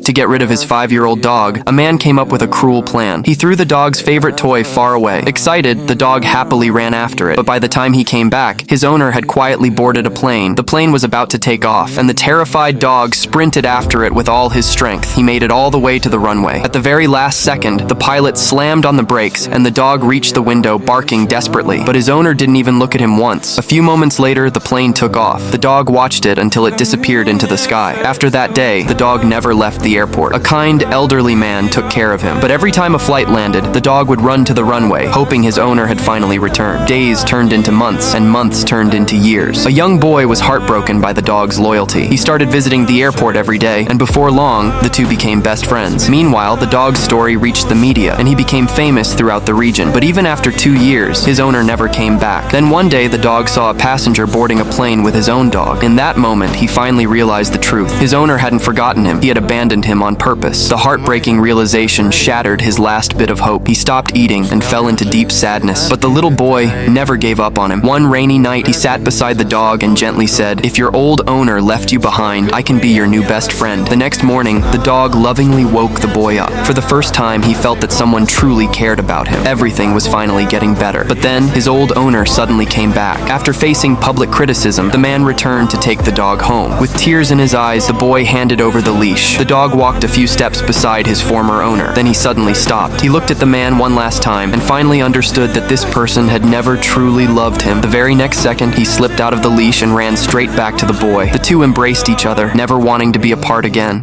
To get rid of his 5-year-old dog, a man came up with a cruel plan. He threw the dog's favorite toy far away. Excited, the dog happily ran after it, but by the time he came back, his owner had quietly boarded a plane. The plane was about to take off, and the terrified dog sprinted after it with all his strength. He made it all the way to the runway. At the very last second, the pilot slammed on the brakes, and the dog reached the window barking desperately, but his owner didn't even look at him once. A few moments later, the plane took off. The dog watched it until it disappeared into the sky. After that day, the dog never left the airport. A kind, elderly man took care of him, but every time a flight landed, the dog would run to the runway, hoping his owner had finally returned. Days turned into months, and months turned into years. A young boy was heartbroken by the dog's loyalty. He started visiting the airport every day, and before long, the two became best friends. Meanwhile, the dog's story reached the media, and he became famous throughout the region. But even after 2 years, his owner never came back. Then one day, the dog saw a passenger boarding a plane with his own dog. In that moment, he finally realized the truth. His owner hadn't forgotten him. He had abandoned him on purpose. The heartbreaking realization shattered his last bit of hope. He stopped eating and fell into deep sadness. But the little boy never gave up on him. One rainy night, he sat beside the dog and gently said, "If your old owner left you behind, I can be your new best friend." The next morning, the dog lovingly woke the boy up. For the first time, he felt that someone truly cared about him. Everything was finally getting better. But then, his old owner suddenly came back. After facing public criticism, the man returned to take the dog home. With tears in his eyes, the boy handed over the leash. The dog walked a few steps beside his former owner. Then he suddenly stopped. He looked at the man one last time and finally understood that this person had never truly loved him. The very next second, he slipped out of the leash and ran straight back to the boy. The two embraced each other, never wanting to be apart again.